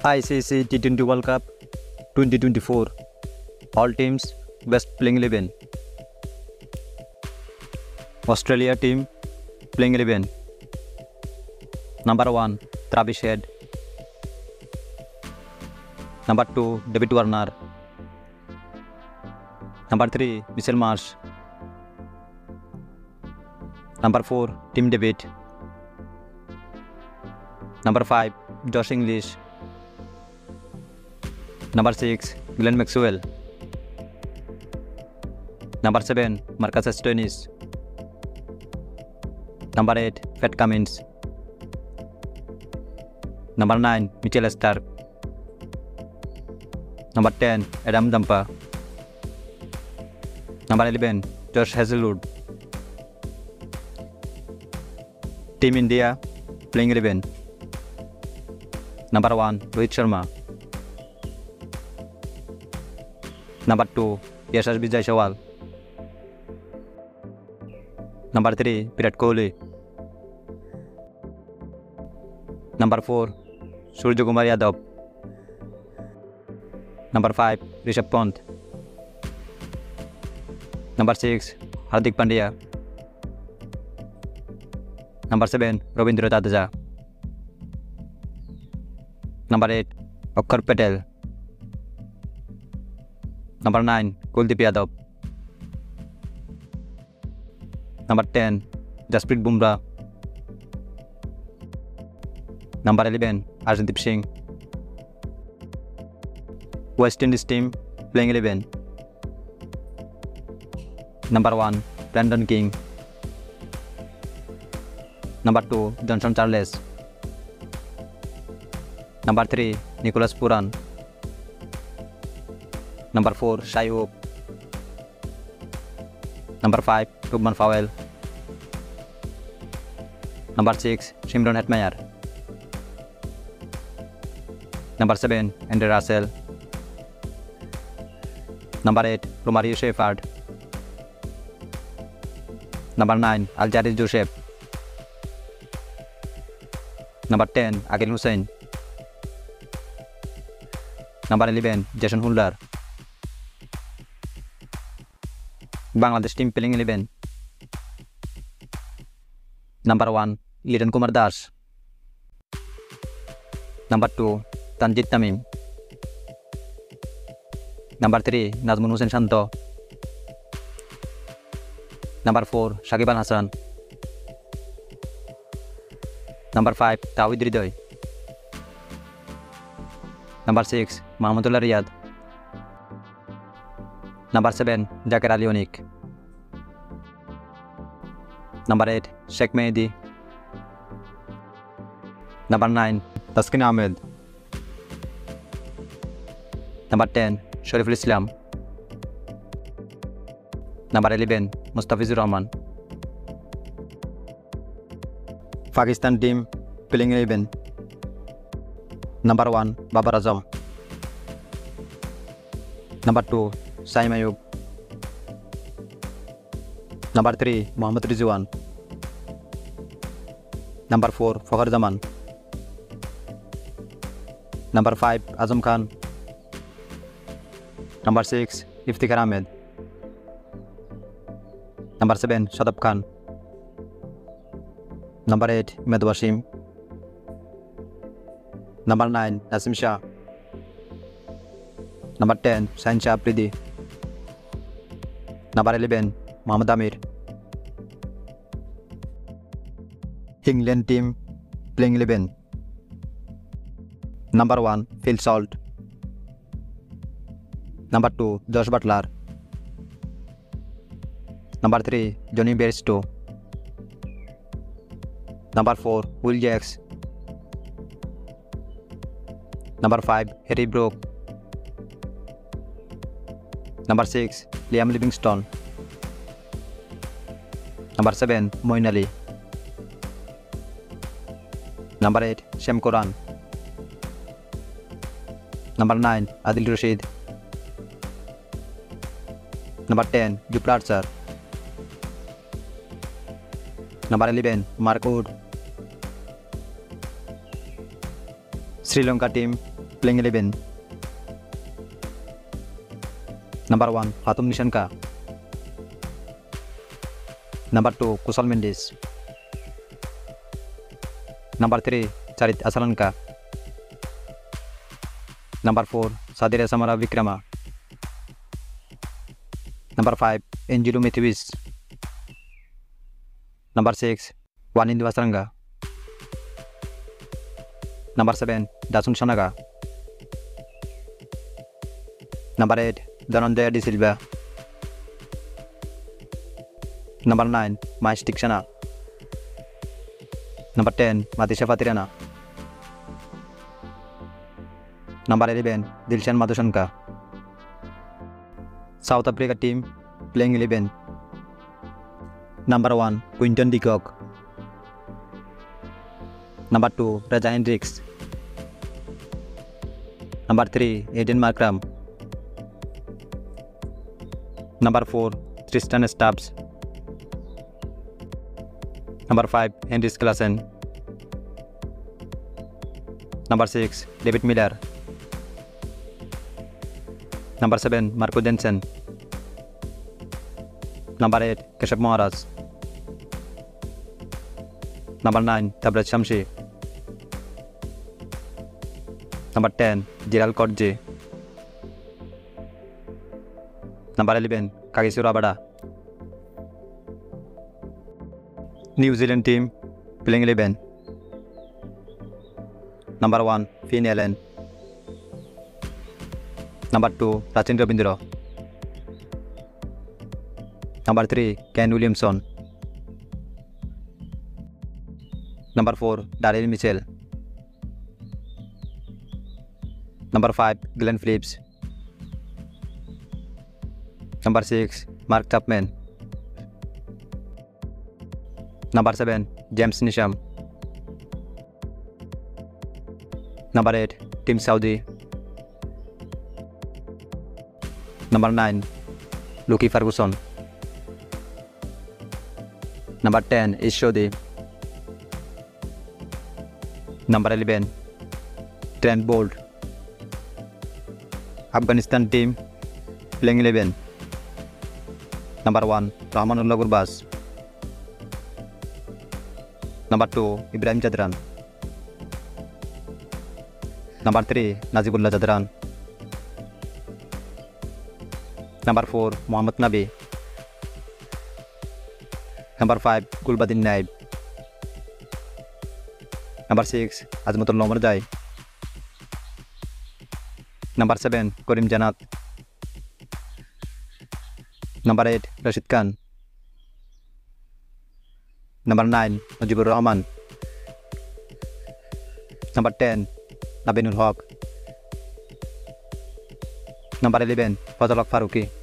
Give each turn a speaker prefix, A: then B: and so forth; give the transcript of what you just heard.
A: ICC T20 World Cup 2024. All teams best playing 11. Australia team playing 11. Number 1 Travis Head. Number 2 David Warner. Number 3 Mitchell Marsh. Number 4 Tim David. Number 5 Josh English. Number 6 Glenn Maxwell. Number 7 Marcus Stoinis. Number 8 Pat Cummins. Number 9 Mitchell Starc. Number 10 Adam Dampa. Number 11 Josh Hazlewood. Team India playing 11. Number 1 Rohit Sharma. Number 2 Yashasvi Jaiswal. Number 3 Virat Kohli. Number 4 Surya Kumar Yadav. Number 5 Rishabh Pant. Number 6 Hardik Pandya. Number 7 Ravindra Jadeja. Number 8 Akshar Patel. Number 9 Kuldeep Yadav. Number 10 Jasprit Bumrah. Number 11 Arshdeep Singh. West Indies team playing 11. Number 1 Brandon King. Number 2 Johnson Charles. Number 3 Nicholas Puran. Number 4 Shai Hope. Number 5 Rubman Fowell. Number 6 Shimron Hetmeyer. Number 7 Andre Russell. Number 8 Romario Shepherd. Number 9 Aljarid Joseph. Number 10 Akil Hussain. Number 11 Jason Holder. Bangladesh team playing 11. Number 1 Liran Kumar Das. Number 2 Tanjid Tamim. Number 3 Nazmul Hussain Shanto. Number 4 Shakib Al Hasan. Number 5 Tawhid Hridoy. Number 6 Mahmudullah Riyad. Number 7 Zakir Ali Onik. Number 8 Sheikh Mehdi. Number 9 Taskin Ahmed. Number 10 Shariful Islam. Number 11 Mustafizur Rahman. Pakistan team playing 11. Number 1 Babar Azam. Number 2 Saim Ayub. Number 3 Mohammad Rizwan. Number 4 Fakhar Zaman. Number 5 Azam Khan. Number 6 Iftikhar Ahmed. Number 7 Shadab Khan. Number 8 Ahmed Wasim. Number 9 Nasim Shah. Number 10 Shaheen Shah Afridi. Number 11 Mohammad Amir. England team playing 11. Number 1 Phil Salt. Number 2 Josh Butler. Number 3 Johnny Bairstow. Number 4 Will Jacks. Number 5 Harry Brook. Number 6 Liam Livingstone. Number 7 Moeen Ali. Number 8 Shem Quran. Number 9 Adil Rashid. Number 10 Jupiter Archer. Number 11 Mark Wood. Sri Lanka team playing 11. Number 1, Fatum Nishanka. Number 2, Kusal Mendes. Number 3, Charit Asalanka. Number 4, Sadira Samara Vikrama. Number 5, Angelou Matthews. Number 6, Wanindu Asranga. Number 7, Dasun Shanaga. Number 8, Dhananjaya De Silva. Number 9, Mahesh Tikshana. Number 10, Matisha Fatirana. Number 11, Dilshan Madhushanka. South Africa team playing 11. Number 1, Quinton de Kock. Number 2, Raja Hendricks. Number 3, Aiden Markram. Number 4, Tristan Stubbs. Number 5, Henrik Klassen. Number 6, David Miller. Number 7, Marco Denson. Number 8, Keshav Maharaj. Number 9, Tabraj Shamshi. Number 10, Gerald Kodje. Number 11, Kagiso Rabada. New Zealand team playing 11. Number 1, Finn Allen. Number 2, Sachin Ravindra. Number 3, Ken Williamson. Number 4, Daryl Mitchell. Number 5, Glenn Phillips. Number 6, Mark Chapman. Number 7, James Nisham. Number 8, Tim Saudi. Number 9, Lucky Ferguson. Number 10, Ishodi. Number 11, Trent Bolt. Afghanistan team playing 11. Number 1, Rahmanullah Gurbaz. Number 2, Ibrahim Jadran. Number 3, Nazibullah Jadran. Number 4, Mohammad Nabi. Number 5, Gulbuddin Naib. Number 6, Azmatullah Omarzai. Number 7, Karim Janat. Number 8, Rashid Khan. Number 9, Mujibur Rahman. Number 10, Nabinul Haq. Number 11, Fazal Haq Farooqi.